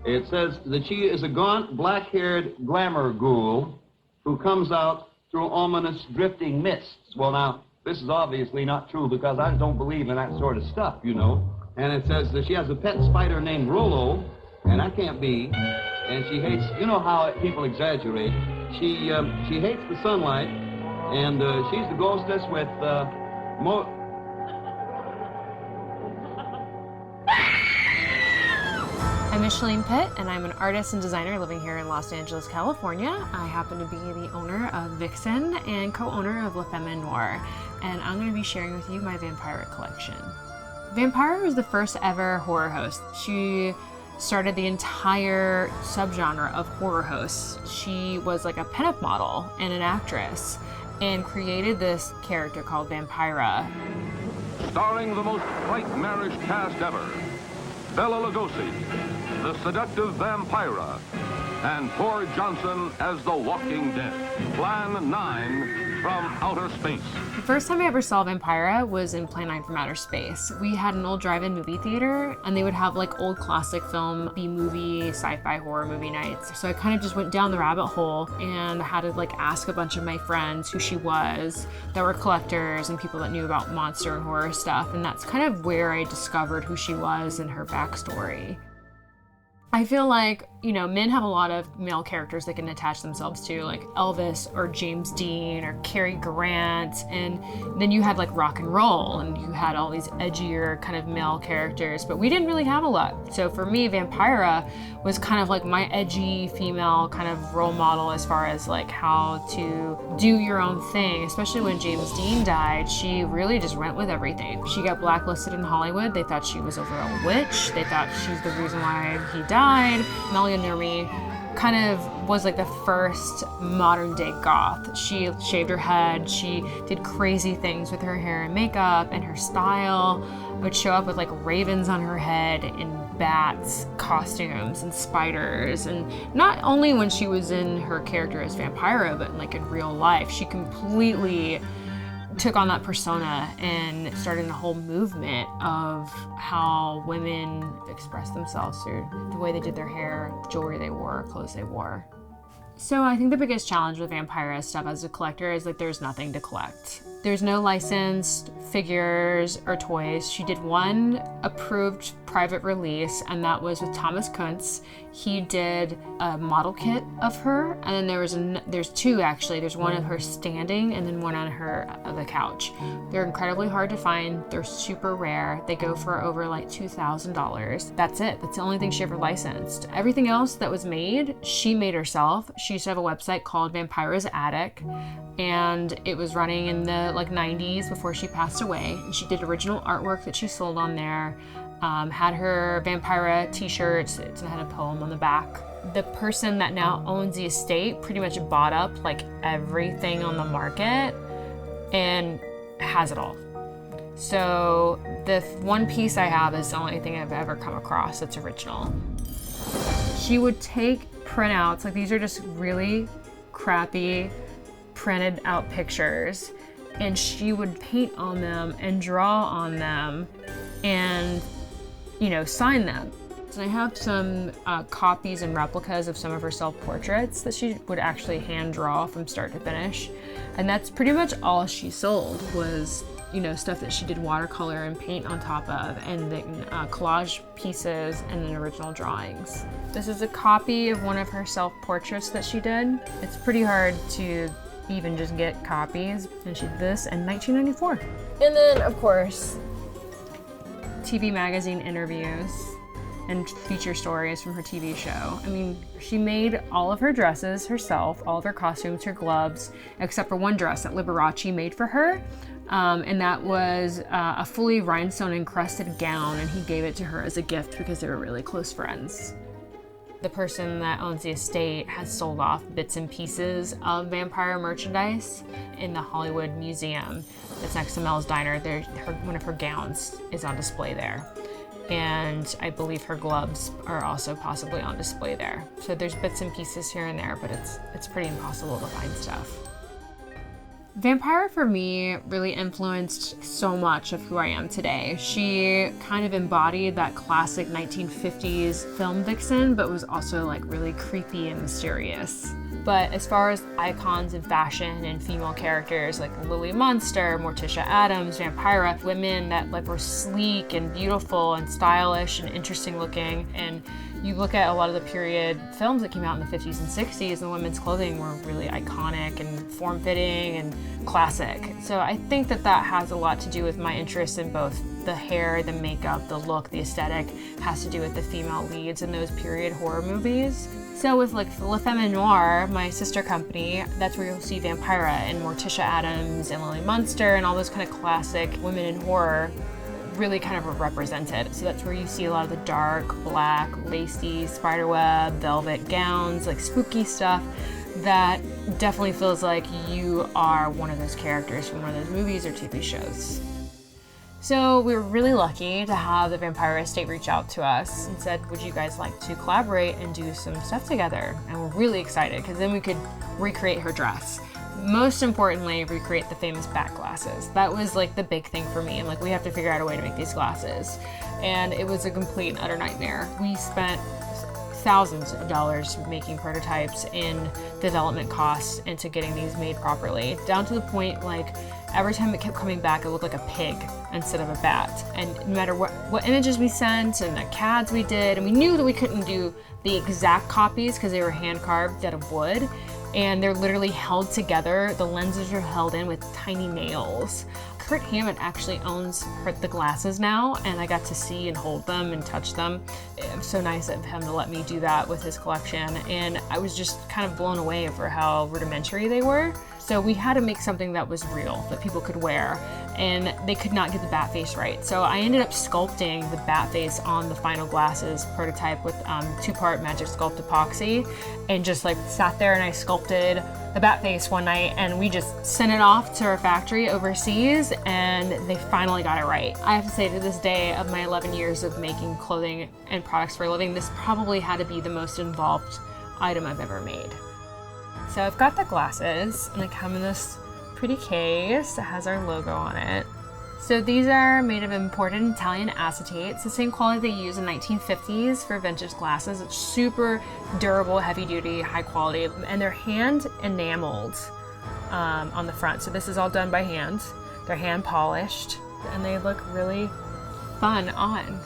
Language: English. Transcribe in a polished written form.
It says that she is a gaunt, black-haired glamour ghoul who comes out through ominous drifting mists. Well, now, this is obviously not true because I don't believe in that sort of stuff, you know. And it says that she has a pet spider named Rollo, and that can't be. And she hates, you know how people exaggerate. She hates the sunlight, and she's the ghostess with I'm Micheline Pitt, and I'm an artist and designer living here in Los Angeles, California. I happen to be the owner of Vixen and co-owner of La Femme Noire, and I'm going to be sharing with you my Vampira collection. Vampira was the first ever horror host. She started the entire subgenre of horror hosts. She was like a pinup model and an actress, and created this character called Vampira. Starring the most nightmarish cast ever, Bela Lugosi, the seductive Vampira, and Tor Johnson as the Walking Dead. Plan 9 from outer space. The first time I ever saw Vampira was in Plan 9 from Outer Space. We had an old drive-in movie theater, and they would have like old classic film, B-movie, sci-fi horror movie nights. So I kind of just went down the rabbit hole and had to like ask a bunch of my friends who she was, that were collectors and people that knew about monster and horror stuff. And that's kind of where I discovered who she was and her backstory. I feel like, you know, men have a lot of male characters they can attach themselves to, like Elvis or James Dean or Cary Grant, and then you had like rock and roll, and you had all these edgier kind of male characters, but we didn't really have a lot. So for me, Vampira was kind of like my edgy female kind of role model as far as like how to do your own thing, especially when James Dean died. She really just went with everything. She got blacklisted in Hollywood. They thought she was a real witch. They thought she's the reason why he died. Nomi kind of was like the first modern day goth. She shaved her head, she did crazy things with her hair and makeup, and her style would show up with like ravens on her head and bats costumes and spiders. And not only when she was in her character as Vampira, but like in real life, she completely took on that persona and started a whole movement of how women express themselves through the way they did their hair, jewelry they wore, clothes they wore. So I think the biggest challenge with Vampira stuff as a collector is like there's nothing to collect. There's no licensed figures or toys. She did one approved private release, and that was with Thomas Kuntz. He did a model kit of her, and then there's two actually. There's one of her standing, and then one on her the couch. They're incredibly hard to find. They're super rare. They go for over like $2,000. That's it. That's the only thing she ever licensed. Everything else that was made, she made herself. She used to have a website called Vampira's Attic, and it was running in the like 90s before she passed away. And she did original artwork that she sold on there. Had her Vampira t-shirts. It had a poem on the back. The person that now owns the estate pretty much bought up like everything on the market and has it all. So the one piece I have is the only thing I've ever come across that's original. She would take printouts, like these are just really crappy printed out pictures, and she would paint on them and draw on them and, you know, sign them. So I have some copies and replicas of some of her self-portraits that she would actually hand draw from start to finish. And that's pretty much all she sold was, you know, stuff that she did watercolor and paint on top of, and then collage pieces and then original drawings. This is a copy of one of her self-portraits that she did. It's pretty hard to even just get copies, and she did this in 1994. And then, of course, TV magazine interviews and feature stories from her TV show. I mean, she made all of her dresses herself, all of her costumes, her gloves, except for one dress that Liberace made for her. And that was a fully rhinestone encrusted gown, and he gave it to her as a gift because they were really close friends. The person that owns the estate has sold off bits and pieces of Vampira merchandise in the Hollywood Museum that's next to Mel's Diner. One of her gowns is on display there. And I believe her gloves are also possibly on display there. So there's bits and pieces here and there, but it's pretty impossible to find stuff. Vampira for me really influenced so much of who I am today. She kind of embodied that classic 1950s film vixen, but was also like really creepy and mysterious. But as far as icons in fashion and female characters like Lily Munster, Morticia Addams, Vampira, women that like were sleek and beautiful and stylish and interesting looking. And you look at a lot of the period films that came out in the 50s and 60s, and women's clothing were really iconic and form-fitting and classic. So I think that that has a lot to do with my interest in both the hair, the makeup, the look, the aesthetic, has to do with the female leads in those period horror movies. So with like La Femme Noire, my sister company, that's where you'll see Vampira and Morticia Addams and Lily Munster and all those kind of classic women in horror really kind of represented. So that's where you see a lot of the dark, black, lacy, spiderweb, velvet gowns, like spooky stuff that definitely feels like you are one of those characters from one of those movies or TV shows. So we were really lucky to have the Vampira estate reach out to us and said, would you guys like to collaborate and do some stuff together? And we're really excited because then we could recreate her dress. Most importantly, recreate the famous bat glasses. That was like the big thing for me. I'm like, we have to figure out a way to make these glasses. And it was a complete and utter nightmare. We spent thousands of dollars making prototypes in development costs into getting these made properly, down to the point like every time it kept coming back, it looked like a pig instead of a bat. And no matter what images we sent and the CADs we did, and we knew that we couldn't do the exact copies because they were hand carved out of wood, and they're literally held together. The lenses are held in with tiny nails. Kurt Hammond actually owns the glasses now, and I got to see and hold them and touch them. It was so nice of him to let me do that with his collection, and I was just kind of blown away for how rudimentary they were. So we had to make something that was real, that people could wear, and they could not get the bat face right. So I ended up sculpting the bat face on the final glasses prototype with 2-part Magic Sculpt epoxy, and just like sat there and I sculpted the bat face one night, and we just sent it off to our factory overseas, and they finally got it right. I have to say, to this day, of my 11 years of making clothing and products for a living, this probably had to be the most involved item I've ever made. So I've got the glasses, and they come in this pretty case that has our logo on it. So these are made of imported Italian acetate. It's the same quality they use in 1950s for vintage glasses. It's super durable, heavy duty, high quality, and they're hand enameled on the front. So this is all done by hand. They're hand polished, and they look really fun on.